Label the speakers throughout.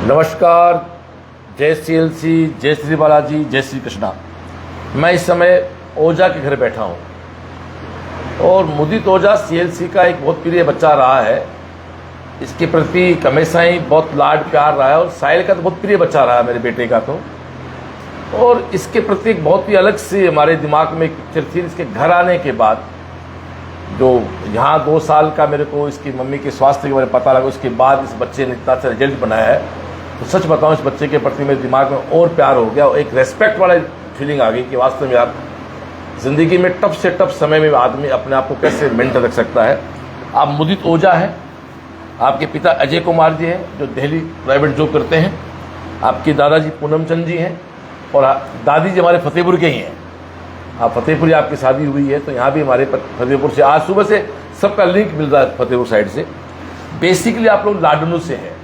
Speaker 1: नमस्कार, जय सीएलसी, जय श्री बालाजी, जय श्री कृष्णा। मैं इस समय ओझा के घर बैठा हूँ और मुदित ओझा सीएलसी का एक बहुत प्रिय बच्चा रहा है। इसके प्रति हमेशा ही बहुत लाड प्यार रहा है और साहिल का तो बहुत प्रिय बच्चा रहा है, मेरे बेटे का तो। और इसके प्रति एक बहुत ही अलग सी हमारे दिमाग में एक पिक्चर थी। इसके घर आने के बाद जो यहाँ 2 साल का मेरे को इसकी मम्मी के स्वास्थ्य के बारे में पता लगा, उसके बाद इस बच्चे ने इतना अच्छा रिजल्ट बनाया है, तो सच बताऊँ इस बच्चे के प्रति मेरे दिमाग में और प्यार हो गया और एक रेस्पेक्ट वाला फीलिंग आ गई कि वास्तव में यार ज़िंदगी में टफ से टफ समय में आदमी अपने आप को कैसे मेंटेन रख सकता है। आप मुदित ओझा हैं, आपके पिता अजय कुमार जी हैं जो दिल्ली प्राइवेट जॉब करते हैं, आपके दादाजी पूनम चंद जी हैं और दादी जी हमारे फतेहपुर के ही हैं। आप फतेहपुर आपकी शादी हुई है तो यहाँ भी हमारे फतेहपुर से आज सुबह से सबका लिंक मिल रहा है फतेहपुर साइड से। बेसिकली आप लोग लाडनू से हैं।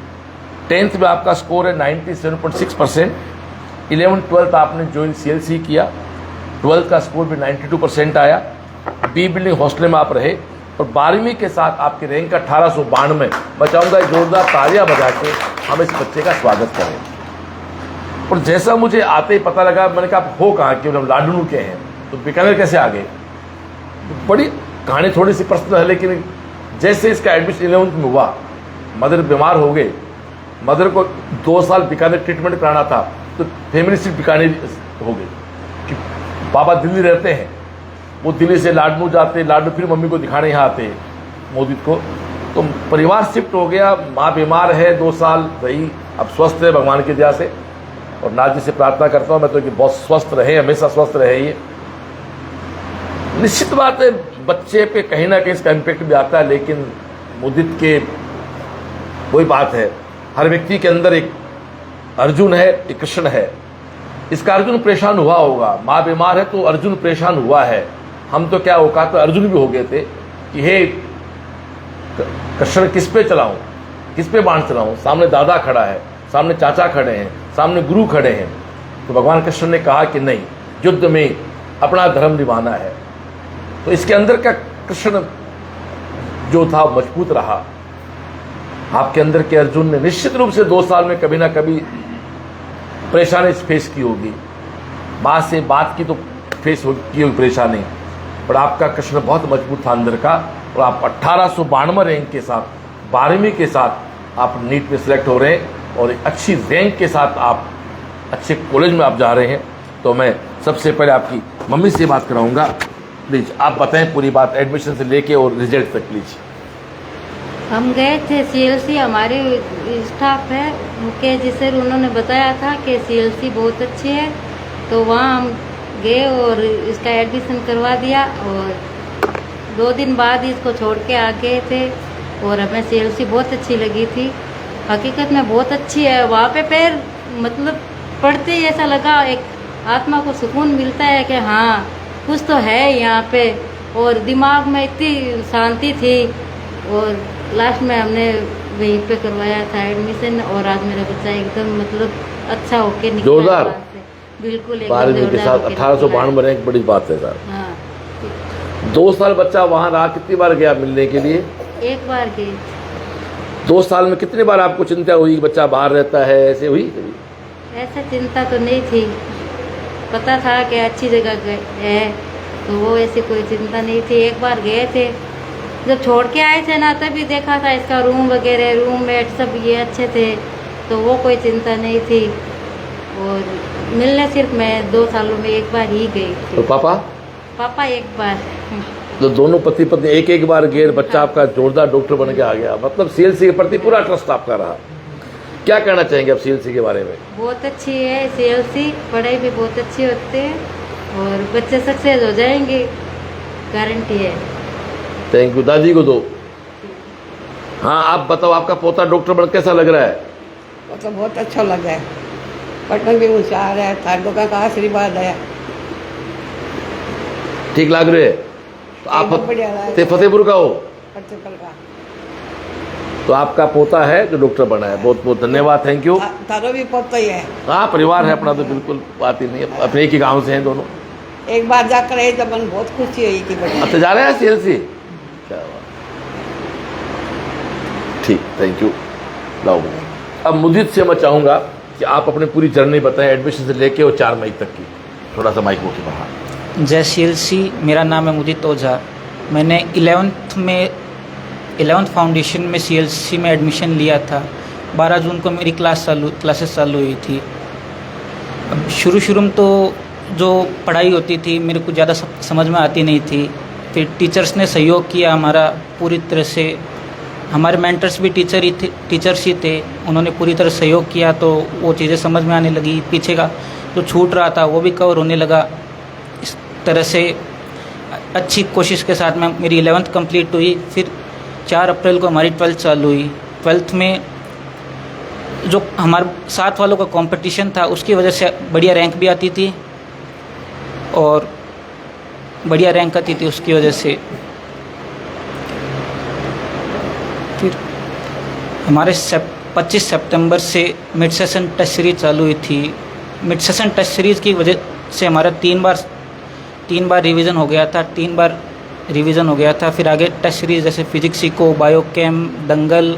Speaker 1: 10th में आपका स्कोर है 97.6%। 11th-12th आपने ज्वाइन सीएलसी किया, 12th का स्कोर भी 92% आया। बी बिल्डिंग हॉस्टल में आप रहे और 12वीं के साथ आपके रैंक 1892। मैं चाहूँगा जोरदार तालियां बजा के हम इस बच्चे का स्वागत करें। और जैसा मुझे आते ही पता लगा, मैंने कहा आप हो कहाँ के, हम लाडनू के हैं, तो बीकानेर कैसे आ गए। बड़ी कहानी थोड़ी सी पर्सनल है, लेकिन जैसे इसका एडमिशन 11th में हुआ, मदर बीमार हो गए, मदर को 2 साल बीकानेर ट्रीटमेंट कराना था, तो फैमिली सिर्फ बीकानेर हो गई कि पापा दिल्ली रहते हैं, वो दिल्ली से लाडनू जाते, लाडनू फिर मम्मी को दिखाने यहाँ आते मोदित को, तो परिवार शिफ्ट हो गया। माँ बीमार है, 2 साल रही, अब स्वस्थ है भगवान की दया से और नाथ जी से प्रार्थना करता हूँ मैं तो कि बहुत स्वस्थ रहे, हमेशा स्वस्थ रहे। ये निश्चित बात है बच्चे पे कहीं ना कहीं इसका इम्पेक्ट भी आता है, लेकिन मुदित के वही बात है, हर व्यक्ति के अंदर एक अर्जुन है, एक कृष्ण है। इसका अर्जुन परेशान हुआ होगा, माँ बीमार है तो अर्जुन परेशान हुआ है। हम तो क्या औकात तो अर्जुन भी हो गए थे कि हे कृष्ण किस पे चलाऊं, किस पे बाण चलाऊं। सामने दादा खड़ा है, सामने चाचा खड़े हैं, सामने गुरु खड़े हैं, तो भगवान कृष्ण ने कहा कि नहीं, युद्ध में अपना धर्म निभाना है। तो इसके अंदर का कृष्ण जो था मजबूत रहा। आपके अंदर के अर्जुन ने निश्चित रूप से 2 साल में कभी ना कभी परेशानी फेस की होगी, बात से बात की तो फेस की होगी परेशानी, पर आपका कृष्ण बहुत मजबूत था अंदर का। और आप 1892 रैंक के साथ 12वीं के साथ आप नीट में सिलेक्ट हो रहे हैं और एक अच्छी रैंक के साथ आप अच्छे कॉलेज में आप जा रहे हैं। तो मैं सबसे पहले आपकी मम्मी से बात कराऊंगा। प्लीज आप बताएं पूरी बात, एडमिशन से लेके और रिजल्ट तक प्लीज।
Speaker 2: हम गए थे सीएलसी, हमारे स्टाफ है मुकेश जी सर, उन्होंने बताया था कि सीएलसी बहुत अच्छी है, तो वहाँ हम गए और इसका एडमिशन करवा दिया और 2 दिन बाद इसको छोड़ के आ गए थे और हमें सीएलसी बहुत अच्छी लगी थी। हकीकत में बहुत अच्छी है। वहाँ पे पैर मतलब पड़ते ही ऐसा लगा, एक आत्मा को सुकून मिलता है कि हाँ कुछ तो है यहाँ पे, और दिमाग में इतनी शांति थी। और लास्ट में हमने वहीं पे करवाया था एडमिशन और आज मेरा बच्चा एकदम मतलब अच्छा होके निकला।
Speaker 1: जोरदार,
Speaker 2: बिल्कुल
Speaker 1: 12वीं के साथ 1892 रैंक, बड़ी बात है सर।
Speaker 2: हाँ।
Speaker 1: 2 साल बच्चा वहाँ रहा, कितनी बार गया मिलने के लिए?
Speaker 2: 1 बार गई।
Speaker 1: 2 साल में कितनी बार आपको चिंता हुई कि बच्चा बाहर रहता है, ऐसे हुई कभी?
Speaker 2: ऐसा चिंता तो नहीं थी, पता था कि अच्छी जगह है, तो वो ऐसी कोई चिंता नहीं थी। 1 बार गए थे, जब छोड़ के आए थे ना तभी देखा था इसका रूम वगैरह, रूममेट सब ये अच्छे थे, तो वो कोई चिंता नहीं थी। और मिलने सिर्फ मैं 2 सालों में 1 बार ही गई थी।
Speaker 1: तो पापा
Speaker 2: 1 बार।
Speaker 1: तो दोनों पति पत्नी एक बार गए, बच्चा आपका जोरदार डॉक्टर बन के आ गया। मतलब सीएलसी के प्रति पूरा ट्रस्ट आपका रहा। क्या कहना चाहेंगे आप सीएलसी के बारे में?
Speaker 2: बहुत अच्छी है सीएलसी, पढ़ाई भी बहुत अच्छी होती है और बच्चे सक्सेस हो जाएंगे, गारंटी है।
Speaker 1: Thank you. दादी को दो। हाँ आप बताओ, आपका पोता डॉक्टर बन कैसा लग रहा है?
Speaker 3: वो तो बहुत अच्छा लगा है, पढ़ने भी होशियार है, थानों का आशीर्वाद है,
Speaker 1: ठीक लग रहे है। तो आप फतेहपुर का हो, तो आपका पोता है जो डॉक्टर बना है। बहुत बहुत धन्यवाद, थैंक यू।
Speaker 3: तारो भी पोता ही है।
Speaker 1: हाँ परिवार है अपना, तो बिल्कुल बात ही नहीं है, अपने एक ही गाँव से हैं दोनों।
Speaker 3: एक बार जाकर आई तो मन बहुत खुशी हुई कि बड़ी।
Speaker 1: अच्छा जा रहे हैं सीएलसी, क्या बात। ठीक, थैंक यू। लाओ। अब मुदीत से मैं चाहूँगा कि आप अपनी पूरी जर्नी बताएं, एडमिशन से लेके और 4 मई तक की। थोड़ा सा माइक के बाहर।
Speaker 4: जय CLC, मेरा नाम है मुदीत ओझा। मैंने 11th फाउंडेशन में CLC में एडमिशन लिया था। 12 जून को मेरी क्लासेस चालू हुई थी। अब शुरू में तो जो पढ़ाई होती थी मेरे को ज़्यादा समझ में आती नहीं थी। फिर टीचर्स ने सहयोग किया हमारा पूरी तरह से। हमारे मेंटर्स भी टीचर्स ही थे, उन्होंने पूरी तरह सहयोग किया तो वो चीज़ें समझ में आने लगी। पीछे का जो छूट रहा था वो भी कवर होने लगा। इस तरह से अच्छी कोशिश के साथ में मेरी 11th कंप्लीट हुई। फिर 4 अप्रैल को हमारी 12th चालू हुई। 12th में जो हमारे साथ वालों का कंपटीशन था उसकी वजह से बढ़िया रैंक भी आती थी और बढ़िया रैंक आती थी उसकी वजह से। फिर हमारे 25 सितंबर से मिड सेशन टेस्ट सीरीज चालू हुई थी। मिड सेशन टेस्ट सीरीज़ की वजह से हमारा 3 बार रिवीजन हो गया था। 3 बार रिवीजन हो गया था। फिर आगे टेस्ट सीरीज़ जैसे फिजिक्स को, बायोकेम, दंगल,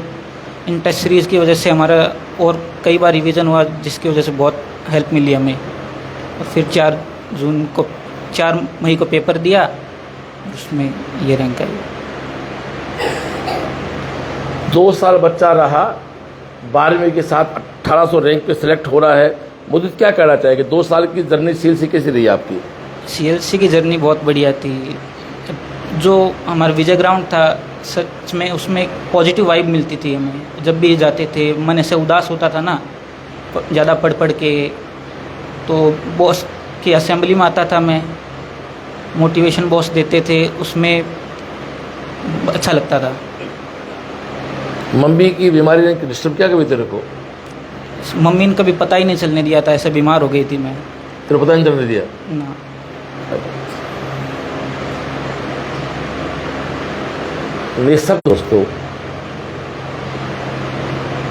Speaker 4: इन टेस्ट सीरीज़ की वजह से हमारा और कई बार रिवीजन हुआ, जिसकी वजह से बहुत हेल्प मिली हमें। और फिर 4 मई को पेपर दिया, उसमें ये रैंक आई।
Speaker 1: 2 साल बच्चा रहा, 12वीं के साथ 1800 रैंक पे सिलेक्ट हो रहा है। मुझे क्या कहना चाहेंगे, 2 साल की जर्नी CLC कैसी रही आपकी?
Speaker 4: CLC की जर्नी बहुत बढ़िया थी। जो हमारा विजय ग्राउंड था, सच में उसमें एक पॉजिटिव वाइब मिलती थी हमें। जब भी जाते थे मन ऐसे उदास होता था ना ज़्यादा पढ़ के, तो बॉस की असेंबली में आता था मैं, मोटिवेशन बॉस देते थे, उसमें अच्छा लगता था।
Speaker 1: मम्मी की बीमारी ने डिस्टर्ब क्या कभी तेरे को?
Speaker 4: मम्मी ने कभी पता ही नहीं चलने दिया था, ऐसे बीमार हो गई थी मैं।
Speaker 1: तेरे पता नहीं चलने दिया
Speaker 4: ना।
Speaker 1: ये सब दोस्तों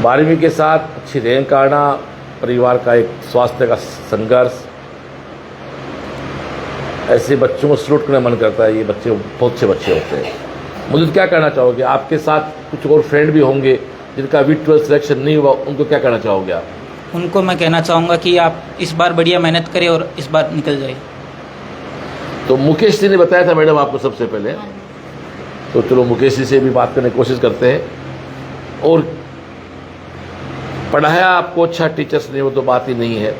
Speaker 1: 12वीं के साथ अच्छी रैंक आना, परिवार का एक स्वास्थ्य का संघर्ष, ऐसे बच्चों को सलूट करने मन करता है। ये बच्चे बहुत अच्छे बच्चे होते हैं। मुझे क्या कहना चाहोगे? आपके साथ कुछ और फ्रेंड भी होंगे जिनका अभी 12th सिलेक्शन नहीं हुआ, उनको क्या कहना चाहोगे आप?
Speaker 4: उनको मैं कहना चाहूँगा कि आप इस बार बढ़िया मेहनत करें और इस बार निकल जाए।
Speaker 1: तो मुकेश जी ने बताया था मैडम आपको सबसे पहले, तो चलो मुकेश जी से भी बात करने की कोशिश करते हैं। और पढ़ाया आपको अच्छा टीचर्स ने, वो तो बात ही नहीं है,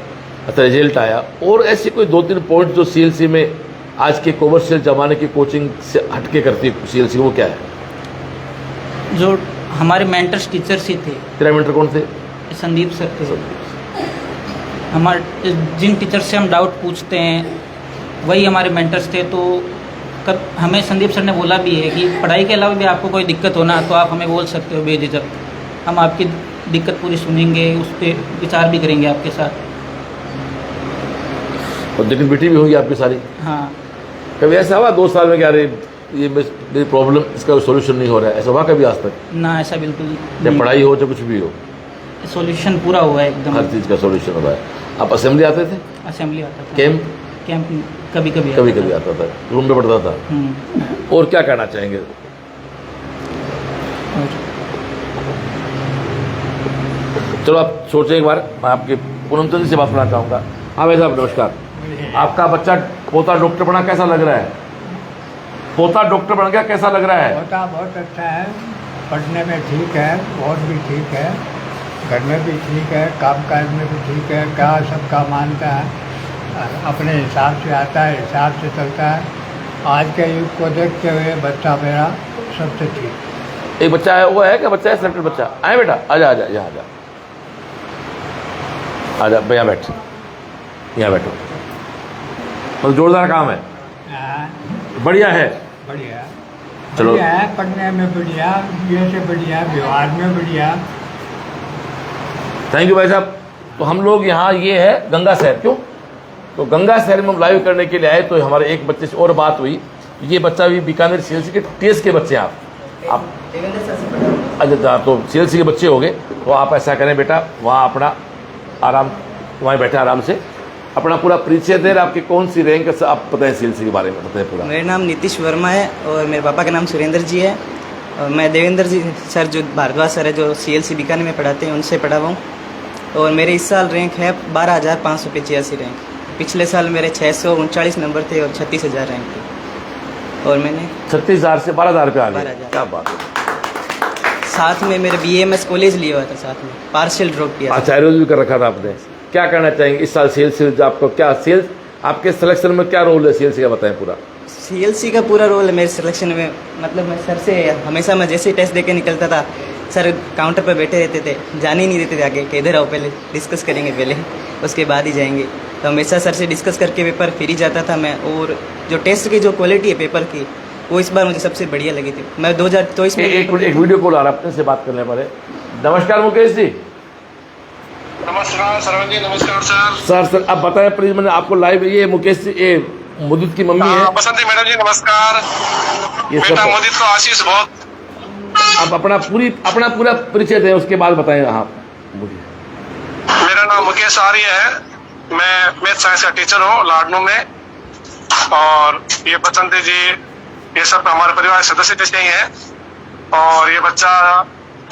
Speaker 1: अच्छा रिजल्ट आया। और ऐसे कोई 2-3 पॉइंट जो CLC में आज के कमर्शियल ज़माने की कोचिंग से हटके करती है CLC, वो क्या है?
Speaker 4: जो हमारे मेंटर्स टीचर्स ही थे।
Speaker 1: तेरा मेंटर कौन थे?
Speaker 4: संदीप सर थे। हमारे जिन टीचर से हम डाउट पूछते हैं वही हमारे मेंटर्स थे। तो हमें संदीप सर ने बोला भी है कि पढ़ाई के अलावा भी आपको कोई दिक्कत होना तो आप हमें बोल सकते हो बेझिझक, हम आपकी दिक्कत पूरी सुनेंगे, उस पर विचार भी करेंगे आपके साथ।
Speaker 1: और दिक्कत बेटी भी होगी आपकी सारी?
Speaker 4: हाँ।
Speaker 1: कभी ऐसा हुआ 2 साल में क्या रे ये मेरी प्रॉब्लम, इसका कोई सोल्यूशन नहीं हो रहा है, ऐसा हुआ कभी आज तक?
Speaker 4: ना, ऐसा बिल्कुल
Speaker 1: जब पढ़ाई हो चाहे कुछ भी हो,
Speaker 4: सॉल्यूशन पूरा हुआ है एकदम।
Speaker 1: हर चीज़ का सॉल्यूशन हो रहा है। आप असेंबली आते थे?
Speaker 4: असेंबली आता था।
Speaker 1: कैंप
Speaker 4: कभी
Speaker 1: कभी आता था, रूम में पढ़ता था। और क्या कहना चाहेंगे? चलो आप सोचें एक बार। मैं आपके पूनम चंद से बात करना चाहूँगा। हाँ भाई साहब नमस्कार। आपका बच्चा पोता डॉक्टर बना, कैसा लग रहा है? पोता डॉक्टर बन गया, कैसा लग रहा है?
Speaker 5: पोता बहुत अच्छा है, पढ़ने में ठीक है, और भी ठीक है, घर में भी ठीक है, काम काज में भी ठीक है, क्या सबका मानता है, अपने हिसाब से आता है, हिसाब से चलता है। आज के युग को देखते हुए बच्चा मेरा सबसे ठीक।
Speaker 1: एक बच्चा है, वो है क्या बच्चा है सिलेक्टेड बच्चा? आए बेटा, आजा आजा, यहाँ आजा, आजा भैया, बैठ, यहाँ बैठो। मतलब जोरदार काम है, बढ़िया है,
Speaker 5: बढ़िया
Speaker 1: चलो।
Speaker 5: बढ़िया है, पढ़ने में बढ़िया, ये से बढ़िया, व्यवहार में बढ़िया।
Speaker 1: थैंक यू भाई साहब। तो हम लोग यहाँ, ये है गंगा शहर, क्यों? तो गंगा शहर में हम लाइव करने के लिए आए। तो हमारे एक बच्चे से और बात हुई। ये बच्चा भी बीकानेर CLC के टेस्ट के बच्चे हैं। आप अच्छा, तो CLC के बच्चे हो गए। तो आप ऐसा करें बेटा, वहाँ अपना आराम, वहाँ बैठे आराम से, अपना पूरा परिचय दें। आपकी कौन सी रैंक आप बताएं, CLC के बारे में बताएं पूरा।
Speaker 6: मेरा नाम नीतीश वर्मा है और मेरे पापा का नाम सुरेंद्र जी है और मैं देवेंद्र जी सर जो भारद्वाज सर है जो CLC बीकानेर में पढ़ाते हैं उनसे पढ़ा हुआ हूँ। और मेरे इस साल रैंक है 12,585 रैंक। पिछले साल मेरे 639 नंबर थे और 36,000 रैंक थे। और मैंने
Speaker 1: 36,000 से 12,000 पे आ गए।
Speaker 6: 12,000।
Speaker 1: क्या बात है।
Speaker 6: साथ में मेरे BAMS कॉलेज लिया हुआ था, साथ में पार्शियल ड्रॉप किया था।
Speaker 1: अच्छा, एरोज भी कर रखा था आपने। क्या कहना चाहेंगे इस साल CLC आपको, क्या सेल्स आपके सिलेक्शन में क्या रोल है CLC का, बताएं पूरा।
Speaker 6: CLC का पूरा रोल है मेरे सिलेक्शन में। मतलब मैं सर से हमेशा, मैं जैसे ही टेस्ट दे के निकलता था, सर काउंटर पर बैठे रहते थे, जाने ही नहीं देते थे आगे कि इधर आओ, पहले डिस्कस करेंगे, पहले उसके बाद ही जाएंगे। तो हमेशा सर से डिस्कस करके पेपर फिर ही जाता था मैं। और जो टेस्ट की जो क्वालिटी है पेपर की, वो इस बार मुझे सबसे बढ़िया लगी थी। मैं 2024 में
Speaker 1: एक वीडियो कॉल आ रहा है, अपने से बात करने पर। नमस्कार मुकेश जी।
Speaker 7: नमस्कार सरवन जी। नमस्कार सर।
Speaker 1: सर आप बताएं प्लीज, मैंने आपको लाइव, ये मुकेश जी, ये मुदित की मम्मी है।
Speaker 7: बसंती मैडम जी नमस्कार।
Speaker 1: ये
Speaker 7: बेटा
Speaker 1: सब
Speaker 7: मुदित को आशीष बहुत।
Speaker 1: आप अपना पूरा परिचय दें, उसके बाद बताएं आप मुझे।
Speaker 7: मेरा नाम मुकेश आर्य है। मैं मैथ साइंस का टीचर हूँ लाडनू में। और ये बसंती जी, ये सब हमारे परिवार के सदस्य जैसे ही हैं। और ये बच्चा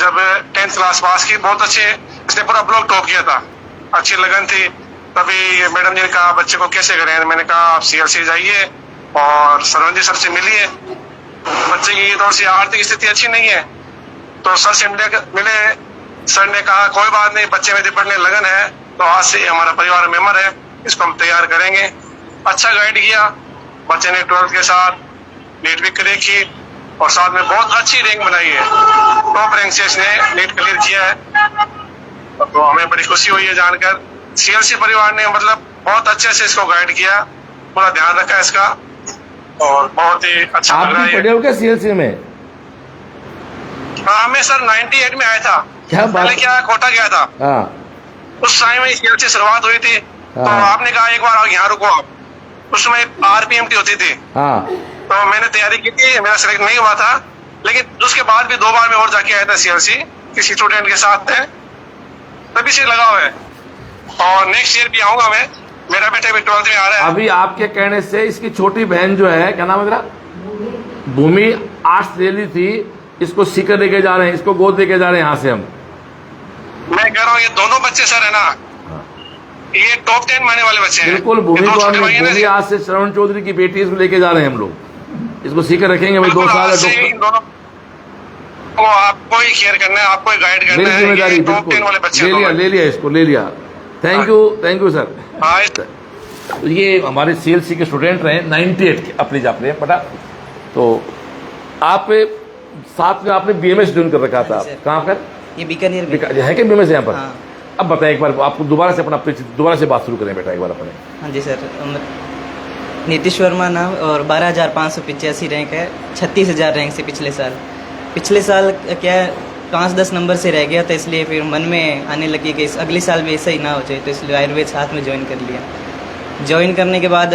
Speaker 7: जब 10th क्लास पास की, बहुत अच्छे, इसने पूरा ब्लॉक टॉप किया था, अच्छी लगन थी। तभी ये मैडम जी ने कहा बच्चे को कैसे करें। मैंने कहा आप CLC जाइए और सरवन जी सर से मिलिए। बच्चे की थोड़ी सी आर्थिक स्थिति अच्छी नहीं है, तो सर से मिले। सर ने कहा कोई बात नहीं, बच्चे में पढ़ने लगन है, तो आज से हमारा परिवार मेंबर है, इसको हम तैयार करेंगे। अच्छा गाइड किया। बच्चे ने 12th के साथ नीट भी क्लियर की और साथ में बहुत अच्छी रैंक बनाई है। टॉप रैंक से इसने नीट क्लियर किया है, तो हमें बड़ी खुशी हुई है जानकर। CLC परिवार ने मतलब बहुत अच्छे से इसको गाइड किया, पूरा ध्यान रखा इसका, और बहुत ही अच्छा
Speaker 1: आप
Speaker 7: लग रहा
Speaker 1: भी
Speaker 7: है।
Speaker 1: पढ़े हो क्या CLC में?
Speaker 7: हाँ, मैं सर 98 में आया था।
Speaker 1: क्या बात।
Speaker 7: पहले क्या कोटा गया था,
Speaker 1: हाँ
Speaker 7: उस टाइम में CLC शुरुआत हुई थी। तो
Speaker 1: हाँ।
Speaker 7: आपने कहा एक बार यहाँ रुको आप, उसमें RPMT होती थी।
Speaker 1: हाँ।
Speaker 7: तो मैंने तैयारी की थी, मेरा सिलेक्ट नहीं हुआ था, लेकिन उसके बाद भी 2 बार मैं और जाके आया था CLC, किसी स्टूडेंट के साथ थे, तभी से लगा हुआ है। और नेक्स्ट ईयर भी आऊंगा मैं। मेरा बेटा भी 12th में आ रहा है।
Speaker 1: अभी आपके कहने से इसकी छोटी बहन जो है, क्या नाम है तेरा, भूमि, आर्ट्स ले ली थी, इसको सीकर लेके जा रहे हैं, इसको गोद लेके जा रहे हैं यहाँ से हम।
Speaker 7: मैं कह रहा हूँ ये दोनों बच्चे सर है ना, ये टॉप 10 माने वाले बच्चे हैं।
Speaker 1: बिल्कुल,
Speaker 7: ये
Speaker 1: भूमि
Speaker 7: दो
Speaker 1: को
Speaker 7: छोटे
Speaker 1: हमने,
Speaker 7: भाई हैं ना,
Speaker 1: भूमि आज से श्रवण चौधरी की बेटी, इसको लेके जा रहे हैं हम लोग, इसको सीकर रखेंगे भाई 2
Speaker 7: बिल्कुल,
Speaker 1: साल
Speaker 7: आज से इन दोनों को आपको ही केयर करना है, आपको ही गाइड करना
Speaker 1: मेरी
Speaker 7: है।
Speaker 1: जिम्मेदारी।
Speaker 7: ये टॉप 10 वाले बच्चे
Speaker 1: बिल्कुल
Speaker 7: हैं
Speaker 1: ले लिया इसको, ले लिया। Thank you sir.
Speaker 7: हाँ,
Speaker 1: तो ये हमारे CLC के स्टूडेंट रहे 98 के, अपने जापने पता। तो आप साथ में आपने BMS ज्वाइन कर रखा था,
Speaker 6: हाँ जी सर।
Speaker 1: कहाँ पर?
Speaker 6: ये बीकानेर में।
Speaker 1: है क्या BMS यहाँ पर?
Speaker 6: हाँ।
Speaker 1: अब बताएं एक बार, आपको दोबारा से अपना दोबारा से बात शुरू करें बेटा एक बार अपने।
Speaker 6: हाँ जी सर। नीतीश वर्मा नाम और 12,585 रैंक है, 36,000 रैंक से पिछले साल क्या 5-10 नंबर से रह गया था, इसलिए फिर मन में आने लगी कि अगले साल भी ऐसा ही ना हो जाए, तो इसलिए आयुर्वेद साथ में ज्वाइन कर लिया। ज्वाइन करने के बाद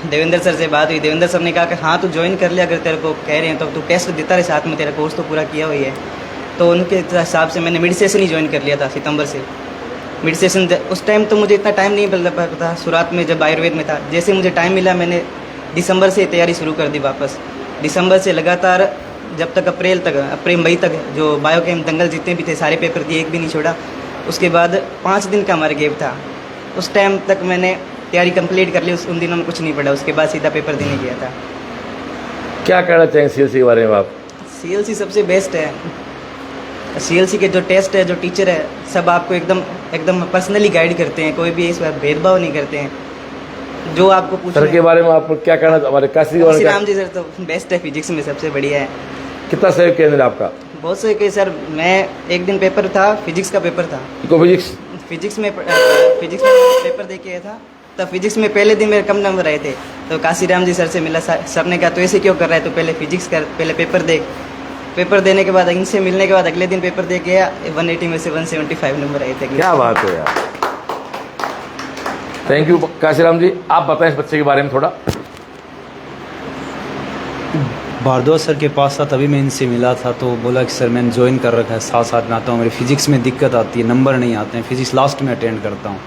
Speaker 6: देवेंद्र सर से बात हुई। देवेंद्र सर ने कहा कि हाँ तू ज्वाइन कर लिया, अगर तेरे को कह रहे हैं तो तू टेस्ट देता रहे साथ में, तेरा कोर्स तो पूरा किया हुई है। तो उनके हिसाब से मैंने मिड सेशन ही ज्वाइन कर लिया था सितंबर से। मिड सेशन उस टाइम तो मुझे इतना टाइम नहीं मिल पाता था, शुरुआत में जब आयुर्वेद में था। जैसे मुझे टाइम मिला मैंने दिसंबर से तैयारी शुरू कर दी वापस। दिसंबर से लगातार जब तक अप्रैल मई तक जो बायोकेम दंगल जितने भी थे सारे पेपर दिए, एक भी नहीं छोड़ा। उसके बाद 5 दिन का हमारा गैप था, उस टाइम तक मैंने तैयारी कंप्लीट कर ली। उन दिनों में कुछ नहीं पढ़ा, उसके बाद सीधा पेपर देने गया था।
Speaker 1: क्या कहना चाहेंगे CLC के बारे में आप?
Speaker 6: CLC सबसे बेस्ट है। CLC के जो टेस्ट है, जो टीचर है, सब आपको एकदम पर्सनली गाइड करते हैं, कोई भी इस बार भेदभाव नहीं करते हैं। जो आपको पूछ
Speaker 1: सर के बारे में आप क्या कहना, हमारे काशी के बारे में?
Speaker 6: राम जी सर तो बेस्ट है, फिजिक्स में सबसे बढ़िया है।
Speaker 1: कितना सहयोग किया आपका?
Speaker 6: बहुत से कि सर, मैं एक दिन पेपर था, फिजिक्स का पेपर था, फिजिक्स में पेपर दे के आया था। तब फिजिक्स में पहले दिन मेरे कम नंबर आए थे, तो काशीराम जी सर से मिला। सर ने कहा तो ऐसे क्यों कर रहा है, तो पहले फिजिक्स कर, पहले पेपर दे। पेपर देने के बाद, इनसे मिलने के बाद अगले दिन पेपर दे गया, 180 में से 175 नंबर आए थे।
Speaker 1: क्या बात है यार, थैंक यू काशीराम जी। आप बताएं इस बच्चे के बारे में थोड़ा।
Speaker 8: भारद्वाज सर के पास था, तभी मैं इनसे मिला था, तो बोला कि सर मैंने ज्वाइन कर रखा है, साथ साथ में आता हूँ, मेरी फिजिक्स में दिक्कत आती है, नंबर नहीं आते हैं, फिजिक्स लास्ट में अटेंड करता हूँ,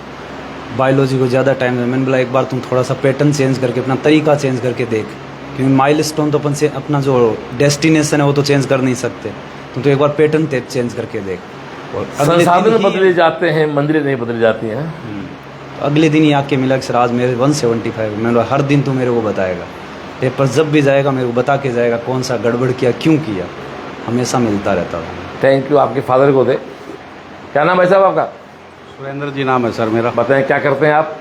Speaker 8: बायोलॉजी को ज़्यादा टाइम है। मैंने बोला एक बार तुम थोड़ा सा पैटर्न चेंज करके, अपना तरीका चेंज करके देख, क्योंकि माइलस्टोन तो अपन से अपना जो डेस्टिनेशन है वो तो चेंज कर नहीं सकते, तो एक बार पैटर्न चेंज करके देख। और
Speaker 1: संसाधन बदले जाते हैं, मंदिरें नहीं बदली जाती हैं।
Speaker 8: तो अगले दिन ही आके मिला कि सर आज मेरे 175, मैंने बोला हर दिन तू मेरे को बताएगा, पेपर जब भी जाएगा मेरे को बता के जाएगा कौन सा गड़बड़ किया, क्यों किया, हमेशा मिलता रहता था।
Speaker 1: Thank you. आपके फादर को दे। क्या नाम है साहब आपका?
Speaker 9: सुरेंद्र जी नाम है सर मेरा।
Speaker 1: बताएं क्या करते हैं आप?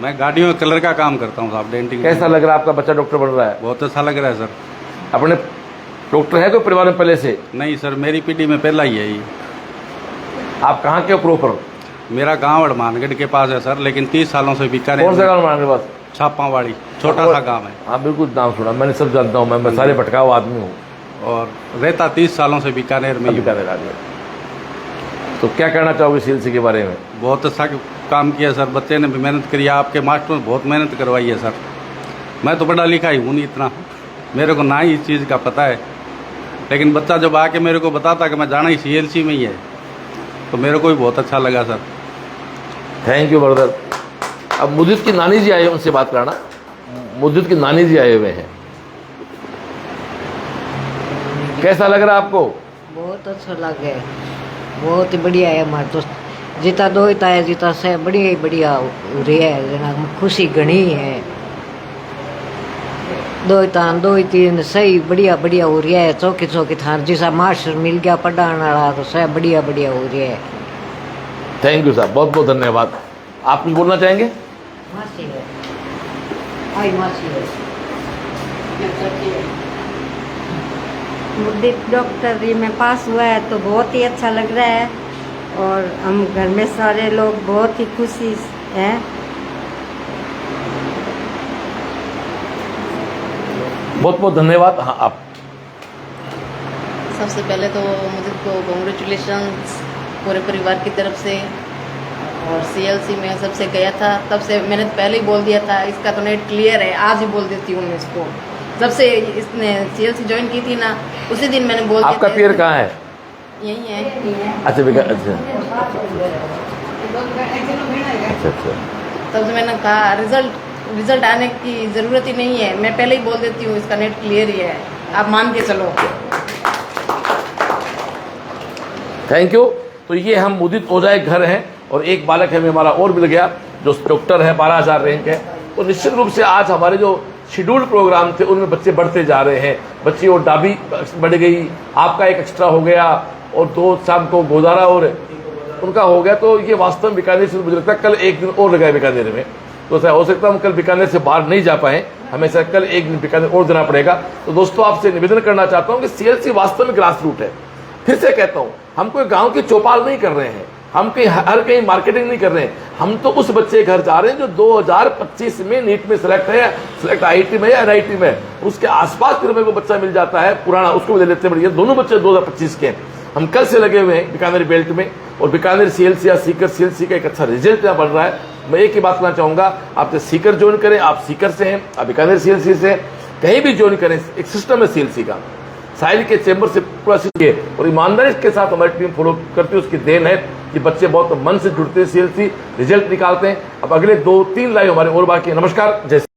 Speaker 9: मैं गाड़ियों में कलर का काम करता हूँ साहब, डेंटिंग।
Speaker 1: कैसा लग रहा है आपका बच्चा डॉक्टर बन रहा है?
Speaker 9: बहुत अच्छा लग रहा है सर।
Speaker 1: अपने डॉक्टर है कोई परिवार में पहले से?
Speaker 9: नहीं सर, मेरी पीढ़ी में पहला ही है ये।
Speaker 1: आप कहाँ के हो प्रॉपर?
Speaker 9: मेरा गांव हनुमानगढ़ के पास है सर, लेकिन 30 सालों से बीकानेर।
Speaker 1: कौन सा गाँव हनुमानगढ़ के पास?
Speaker 9: छापावाड़ी, छोटा सा गांव है।
Speaker 1: हाँ बिल्कुल, नाम सुना मैंने, सब जानता हूँ मैं सारे भटकाऊ आदमी हूँ।
Speaker 9: और रहता 30 सालों से बीकानेर में ही।
Speaker 1: बीकानेर आदमी। तो क्या कहना चाहोगे सीएलसी के बारे में?
Speaker 9: बहुत अच्छा काम किया सर, बच्चे ने भी मेहनत करी, आपके मास्टर ने बहुत मेहनत करवाई है सर। मैं तो पढ़ा लिखा ही हूँ नहीं इतना, मेरे को ना ही इस चीज़ का पता है, लेकिन बच्चा जब आके मेरे को बताता कि मैं जाना ही सीएलसी में ही है, तो मेरे को भी बहुत अच्छा लगा सर।
Speaker 1: Thank you brother. अब मुदित की नानी जी आए, उनसे बात कराना। मुदित की नानी जी आए हुए हैं, कैसा लग रहा है आपको?
Speaker 10: बहुत अच्छा लगे, बहुत ही बढ़िया है। हमारे तो जितना दो है जितना से बढ़िया ही बढ़िया हो रही है, खुशी घनी है। दो ही तीन सही बढ़िया बढ़िया हो रही है। चौकी चौकी थान जैसा मास्टर मिल गया पढ़ाने वाला तो सब बढ़िया बढ़िया हो रही है।
Speaker 1: थैंक यू साहब, बहुत बहुत धन्यवाद। आप कुछ बोलना चाहेंगे?
Speaker 10: मासी है, आई मासी है।
Speaker 2: मुदित डॉक्टरी में पास हुआ है तो बहुत ही अच्छा लग रहा है, और हम घर में सारे लोग बहुत ही खुशी हैं।
Speaker 1: बहुत बहुत धन्यवाद। हाँ आप।
Speaker 11: सबसे पहले तो मुझे को कॉन्ग्रेचुलेशंस पूरे परिवार की तरफ से। और सीएलसी में सबसे गया था, तब से मैंने पहले ही बोल दिया था इसका तो नेट क्लियर है, आज ही बोल देती हूँ मैं इसको। जब से इसने सीएलसी ज्वाइन की थी ना, उसी दिन मैंने बोल दिया।
Speaker 1: आपका पीयर कहाँ है?
Speaker 11: यही है।
Speaker 1: अच्छा अच्छा अच्छा।
Speaker 11: तब से मैंने कहा रिजल्ट आने की ज़रूरत ही नहीं है, मैं पहले ही बोल देती हूँ इसका नेट क्लियर ही है, आप मान के चलो।
Speaker 1: Thank you. तो ये हम मुदित ओझा के घर हैं, और एक बालक हमें हमारा और मिल गया जो डॉक्टर है, 12,000 रैंक है। और निश्चित रूप से आज हमारे जो शेड्यूल्ड प्रोग्राम थे उनमें बच्चे बढ़ते जा रहे हैं। बच्ची और डाबी बढ़ गई, आपका एक एक्स्ट्रा हो गया, और 2 शाम को गोदारा और उनका हो गया। तो ये वास्तव में बीकानेर से मुझे लगता है कल एक दिन और लगा बीकानेर में, तो हो सकता है हम कल बीकानेर से बाहर नहीं जा पाए, हमें शायद कल एक दिन बीकानेर और देना पड़ेगा। तो दोस्तों आपसे निवेदन करना चाहता हूँ कि सीएलसी वास्तव में ग्रास रूट है। फिर से कहता हूँ, हम कोई गाँव की चौपाल नहीं कर रहे हैं, हम कहीं हर कहीं मार्केटिंग नहीं कर रहे हैं, हम तो उस बच्चे घर जा रहे हैं जो 2025 में नीट में सिलेक्ट है, सिलेक्ट आईआईटी में या एनआईटी में, उसके आसपास फिर को बच्चा मिल जाता है पुराना, उसको भी ले लेते हैं। दोनों बच्चे 2025 के हैं। हम कल से लगे हुए हैं बीकानेर बेल्ट में, और बीकानेर सीएलसी या सीकर सीएलसी का एक अच्छा रिजल्ट यहाँ बन रहा है। मैं एक ही बात करना चाहूँगा, आपसे सीकर ज्वाइन करें, आप सीकर से हैं, आप बीकानेर सीएलसी से, कहीं भी ज्वाइन करें, एक सिस्टम है सीएलसी का, साहिल के चैम्बर से पूरा सीखे, और ईमानदारी के साथ हमारी टीम फॉलो करती है। उसकी देन है कि बच्चे बहुत मन से जुड़ते हैं, सीएलसी रिजल्ट निकालते हैं। अब अगले 2-3 लाइव हमारे और बाकी। नमस्कार, जय